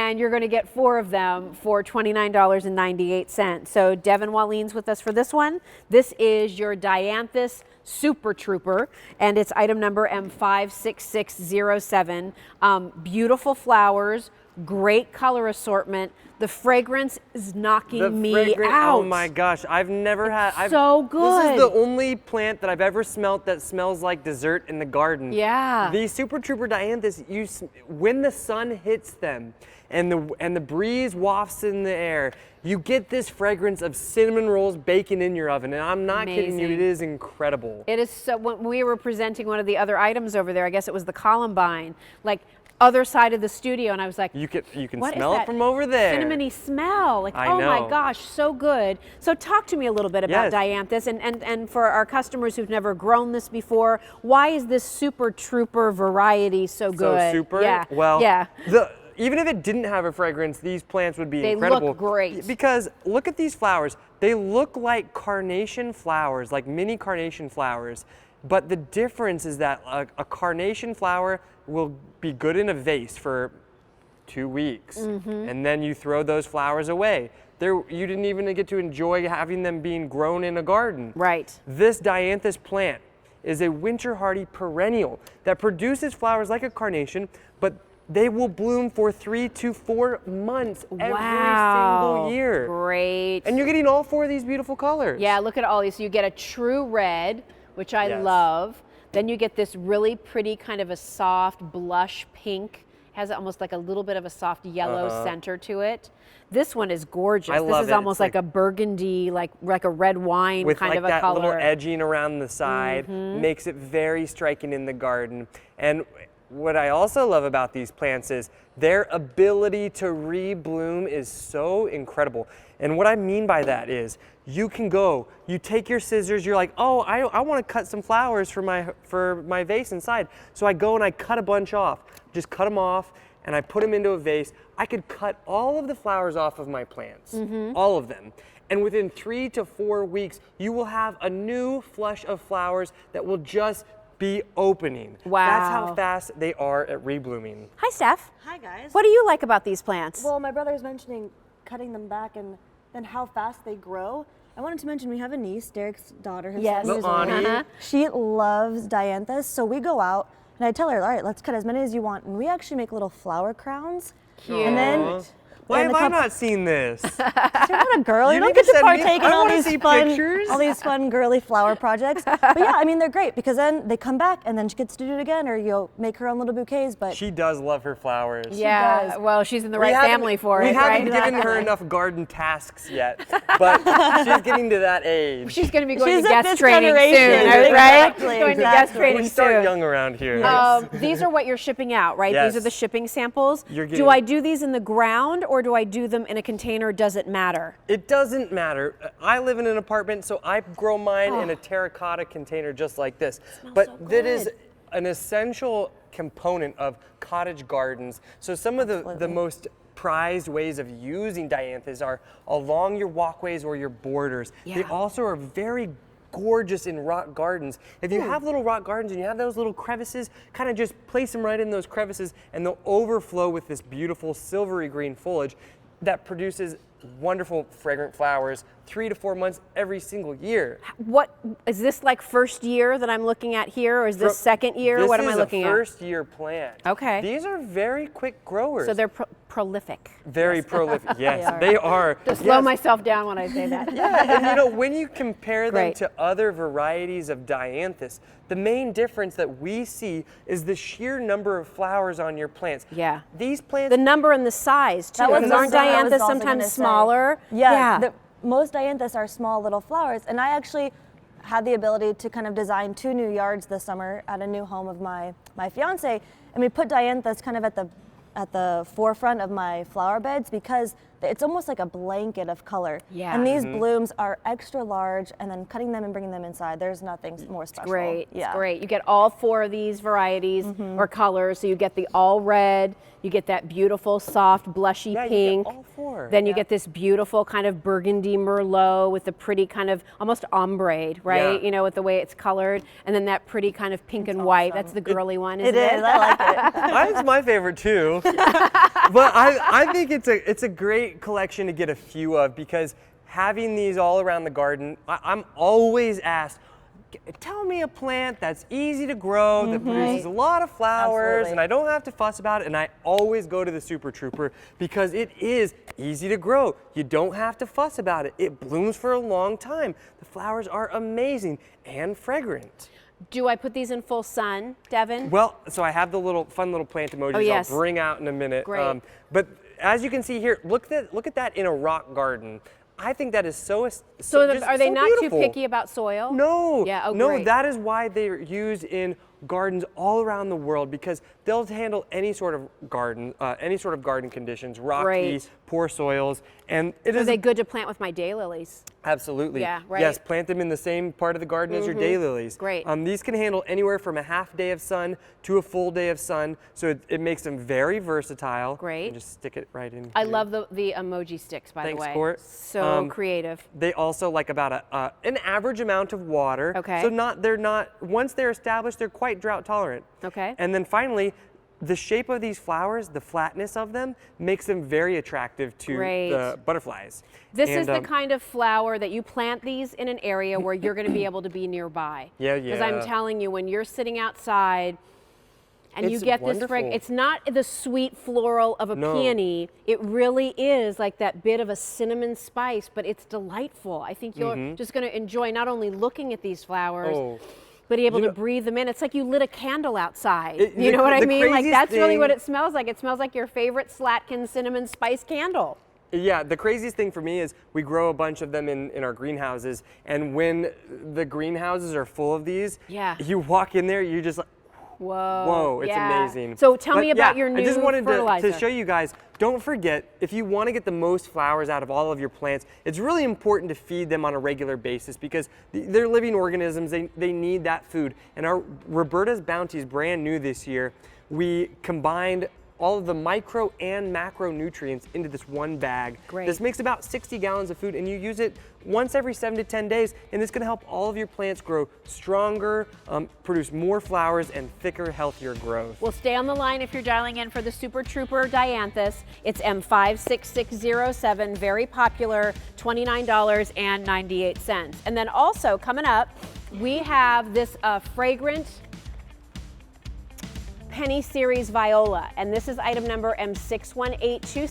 and you're going to get 4 of them for $29.98. So Devin Waleen's with us for this one. This is your Dianthus Super Trouper, and it's item number M56607. Beautiful flowers, great color assortment. The fragrance is knocking me out. Oh my gosh, I've never had. So good. This is the only plant that I've ever smelt that smells like dessert in the garden. Yeah. The Super Trouper Dianthus, when the sun hits them and the breeze wafts in the air, you get this fragrance of cinnamon rolls baking in your oven, and I'm not kidding you, it is incredible. It is. So when we were presenting one of the other items over there, I guess it was the Columbine, like other side of the studio, and I was like, you can smell it from over there. Cinnamony smell, like, I oh know. my gosh, so good. So talk to me a little bit about Dianthus, and for our customers who've never grown this before, why is this Super Trouper variety so good? So super? Yeah. Well, yeah. Even if it didn't have a fragrance, these plants would be incredible. They look great. Because look at these flowers. They look like carnation flowers, like mini carnation flowers. But the difference is that a carnation flower will be good in a vase for 2 weeks. And then you throw those flowers away. You didn't even get to enjoy having them being grown in a garden. Right. This Dianthus plant is a winter hardy perennial that produces flowers like a carnation, but they will bloom for 3 to 4 months every single year. Great. And you're getting all 4 of these beautiful colors. Yeah, look at all these. So you get a true red, which I love. Then you get this really pretty kind of a soft blush pink. Has almost like a little bit of a soft yellow center to it. This one is gorgeous. This is almost like a burgundy, like a red wine kind of a color. With like that little edging around the side, makes it very striking in the garden. And what I also love about these plants is their ability to rebloom is so incredible. And what I mean by that is you can go, you take your scissors, you're like, oh, I want to cut some flowers for my vase inside. So I go and I cut a bunch off, just cut them off, and I put them into a vase. I could cut all of the flowers off of my plants, all of them. And within 3 to 4 weeks, you will have a new flush of flowers that will just be opening. Wow. That's how fast they are at reblooming. Hi, Steph. Hi, guys. What do you like about these plants? Well, my brother was mentioning cutting them back and how fast they grow. I wanted to mention we have a niece, Derek's daughter, who's 7 years old. She loves Dianthus, so we go out and I tell her, all right, let's cut as many as you want. And we actually make little flower crowns. Cute. And then why have I not seen this? You're not a girl. You don't get to partake in all these fun girly flower projects. But yeah, I mean, they're great because then they come back and then she gets to do it again, or you'll make her own little bouquets. But she does love her flowers. Yeah, well, she's in the right family for it, We haven't given her enough garden tasks yet, but she's getting to that age. She's going to be going to guest training soon, right? Going to guest training soon. We start young around here. These are what you're shipping out, right? Yes. These are the shipping samples. Do I do these in the ground or do I do them in a container? Does it matter? It doesn't matter. I live in an apartment, so I grow mine in a terracotta container just like this. But that is an essential component of cottage gardens. So some of the most prized ways of using Dianthus are along your walkways or your borders. They also are very gorgeous in rock gardens. If you have little rock gardens and you have those little crevices, kind of just place them right in those crevices and they'll overflow with this beautiful silvery green foliage that produces wonderful fragrant flowers 3 to 4 months every single year. What is this, like first year that I'm looking at here, or is this second year? What am I looking at? This is a first year plant. Okay. These are very quick growers. So they're prolific. Very prolific. Yes, they are. To slow myself down when I say that. And you know, when you compare them to other varieties of Dianthus, the main difference that we see is the sheer number of flowers on your plants. Yeah. These plants. The number and the size too. Because aren't Dianthus sometimes smaller? Yeah. Most Dianthus are small little flowers, and I actually had the ability to kind of design 2 new yards this summer at a new home of my fiance, and we put Dianthus kind of at the forefront of my flower beds because it's almost like a blanket of color. Yeah. And these blooms are extra large, and then cutting them and bringing them inside, there's nothing more special. Great, Yeah. it's great. You get all 4 of these varieties or colors. So you get the all red, you get that beautiful, soft, blushy pink. You get all 4. Then you get this beautiful kind of burgundy Merlot with the pretty kind of almost ombre, right? Yeah. You know, with the way it's colored. And then that pretty kind of pink and white. That's the girly one, isn't It is, I like it. That's my favorite too. But I think it's a great collection to get a few of, because having these all around the garden, I'm always asked, tell me a plant that's easy to grow, that produces a lot of flowers, Absolutely. and I don't have to fuss about it. And I always go to the Super Trouper because it is easy to grow. You don't have to fuss about it. It blooms for a long time. The flowers are amazing and fragrant. Do I put these in full sun, Devin? Well, so I have the fun little plant emojis yes. I'll bring out in a minute. Great. But as you can see here, look at that in a rock garden. I think that is so are they not beautiful. too picky about soil? No. Yeah, oh, no, great. that is why they're used in gardens all around the world, because they'll handle any sort of garden conditions, rocky, Great. poor soils, and it Are is they good to plant with my daylilies? absolutely. Yeah, right. Yes, plant them in the same part of the garden as your daylilies. Great. These can handle anywhere from a half day of sun to a full day of sun, so it makes them very versatile. Great. And just stick it right in. I here. love the emoji sticks, by Thanks, the way. Court. So creative. They also like about an average amount of water. Okay. So they're not once they're established, they're quite drought tolerant. Okay. And then finally, the shape of these flowers, the flatness of them, makes them very attractive to Great. the butterflies. This And, is the kind of flower that you plant these in an area where you're going to be able to be nearby. Yeah, Because I'm yeah. telling you, when you're sitting outside and you It's get this wonderful. it's not the sweet floral of a No. peony. It really is like that bit of a cinnamon spice, but it's delightful. I think you're just going to enjoy not only looking at these flowers, Oh. but able You to know- breathe them in. It's like you lit a candle outside. It- You the know what cr- I the mean? Like craziest that's really what thing- it smells like. It smells like your favorite Slatkin cinnamon spice candle. Yeah, the craziest thing for me is we grow a bunch of them in our greenhouses, and when the greenhouses are full of these, Yeah. you walk in there, you're just like, whoa, it's yeah. amazing. So tell me But about yeah, your new I just wanted fertilizer. to show you guys, don't forget, if you want to get the most flowers out of all of your plants, it's really important to feed them on a regular basis, because they're living organisms, they need that food. And our Roberta's Bounty is brand new this year. We combined all of the micro and macronutrients into this one bag. Great. This makes about 60 gallons of food, and you use it once every 7 to 10 days, and it's gonna help all of your plants grow stronger, produce more flowers, and thicker, healthier growth. Well, stay on the line if you're dialing in for the Super Trouper Dianthus. It's M56607, very popular, $29.98. And then also coming up, we have this fragrant Penny Series Viola, and this is item number M61826.